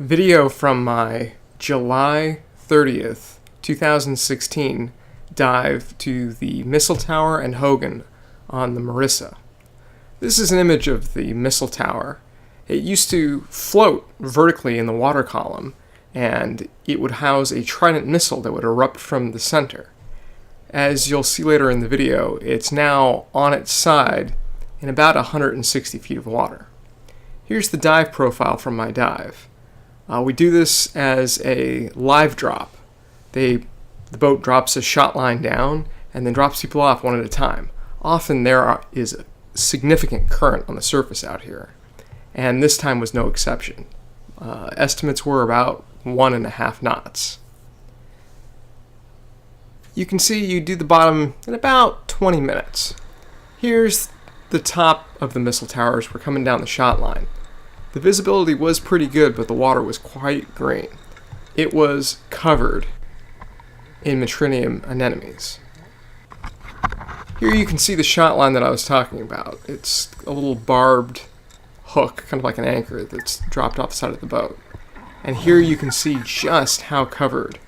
Video from my July 30th, 2016 dive to the Missile Tower and Hogan on the Marissa. This is an image of the Missile Tower. It used to float vertically in the water column, and it would house a Trident missile that would erupt from the center. As you'll see later in the video, it's now on its side in about 160 feet of water. Here's the dive profile from my dive. We do this as a live drop. The boat drops a shot line down and then drops people off one at a time. Often there is a significant current on the surface out here, and this time was no exception. Estimates were about 1.5 knots. You can see you do the bottom in about 20 minutes. Here's the top of the missile towers. We're coming down the shot line. The visibility was pretty good, but the water was quite green. It was covered in Metrinium anemones. Here you can see the shot line that I was talking about. It's a little barbed hook, kind of like an anchor, that's dropped off the side of the boat. And here you can see just how covered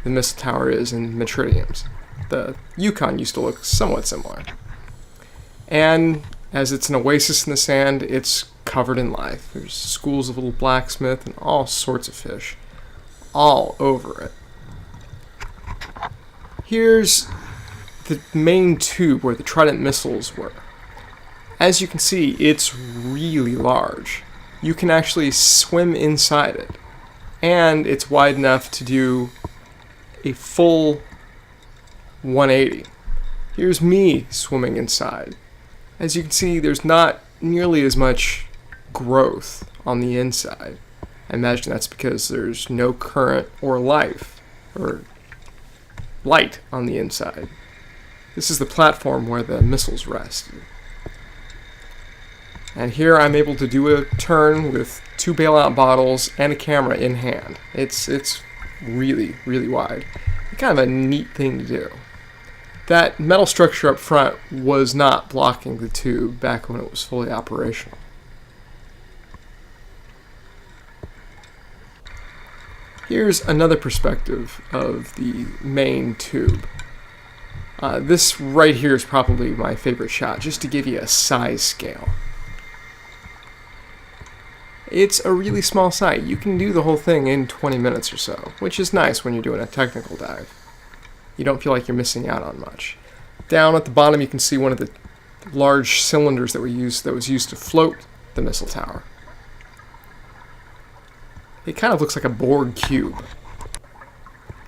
the missile tower is in Metriniums. The Yukon used to look somewhat similar. And as it's an oasis in the sand, it's covered in life. There's schools of little blacksmith and all sorts of fish all over it. Here's the main tube where the Trident missiles were. As you can see, it's really large. You can actually swim inside it, and it's wide enough to do a full 180. Here's me swimming inside. As you can see, there's not nearly as much growth on the inside. I imagine that's because there's no current or life or light on the inside. This is the platform where the missiles rest. And here I'm able to do a turn with 2 bailout bottles and a camera in hand. It's really, really wide. Kind of a neat thing to do. That metal structure up front was not blocking the tube back when it was fully operational. Here's another perspective of the main tube. This right here is probably my favorite shot, just to give you a size scale. It's a really small site. You can do the whole thing in 20 minutes or so, which is nice when you're doing a technical dive. You don't feel like you're missing out on much. Down at the bottom you can see one of the large cylinders that was used to float the missile tower. It kind of looks like a Borg cube.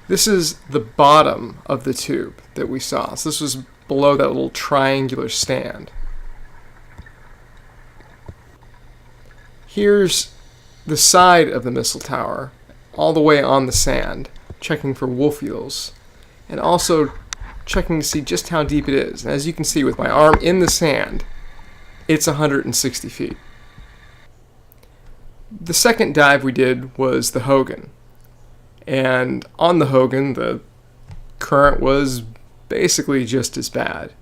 This is the bottom of the tube that we saw. So this was below that little triangular stand. Here's the side of the missile tower, all the way on the sand, checking for wolf eels, and also checking to see just how deep it is. And as you can see with my arm in the sand, it's 160 feet. The second dive we did was the Hogan. And on the Hogan, the current was basically just as bad.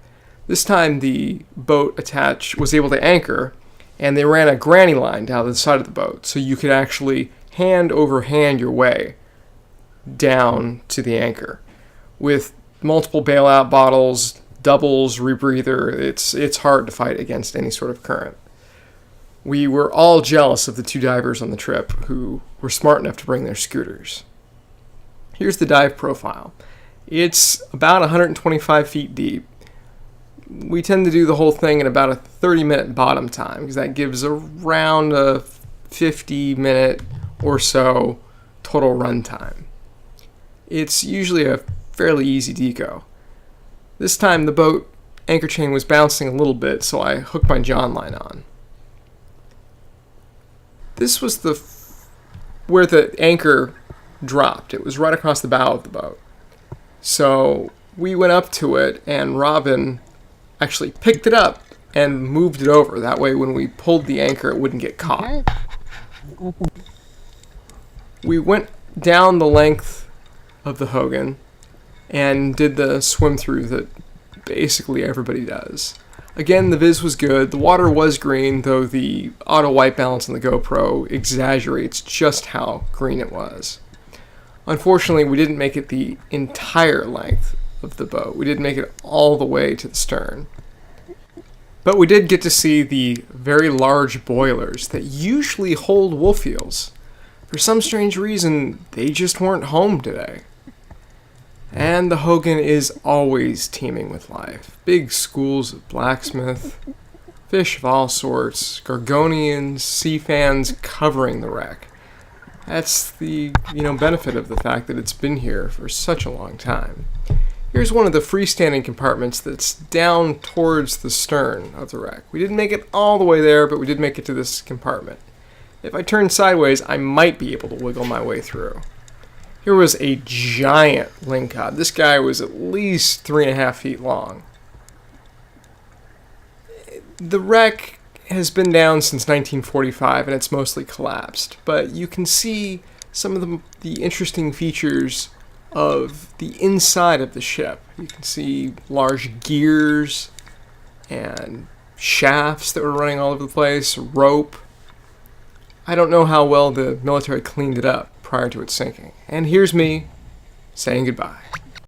This time the boat was able to anchor, and they ran a granny line down the side of the boat, so you could actually hand over hand your way down to the anchor. With multiple bailout bottles, doubles, rebreather, it's hard to fight against any sort of current. We were all jealous of the 2 divers on the trip who were smart enough to bring their scooters. Here's the dive profile. It's about 125 feet deep. We tend to do the whole thing in about a 30-minute bottom time, because that gives around a 50-minute or so total run time. It's usually a fairly easy deco. This time the boat anchor chain was bouncing a little bit, so I hooked my John line on. This was where the anchor dropped. It was right across the bow of the boat. So we went up to it, and Robin actually picked it up and moved it over. That way when we pulled the anchor, it wouldn't get caught. We went down the length of the Hogan and did the swim through that basically everybody does. Again, the viz was good, the water was green, though the auto white balance on the GoPro exaggerates just how green it was. Unfortunately, we didn't make it the entire length of the boat. We didn't make it all the way to the stern. But we did get to see the very large boilers that usually hold wolf eels. For some strange reason, they just weren't home today. And the Hogan is always teeming with life. Big schools of blacksmith, fish of all sorts, gorgonians, sea fans covering the wreck. That's the, benefit of the fact that it's been here for such a long time. Here's one of the freestanding compartments that's down towards the stern of the wreck. We didn't make it all the way there, but we did make it to this compartment. If I turn sideways, I might be able to wiggle my way through. Here was a giant lingcod. This guy was at least 3.5 feet long. The wreck has been down since 1945 and it's mostly collapsed, but you can see some of the interesting features of the inside of the ship. You can see large gears and shafts that were running all over the place, rope. I don't know how well the military cleaned it up prior to its sinking. And here's me saying goodbye.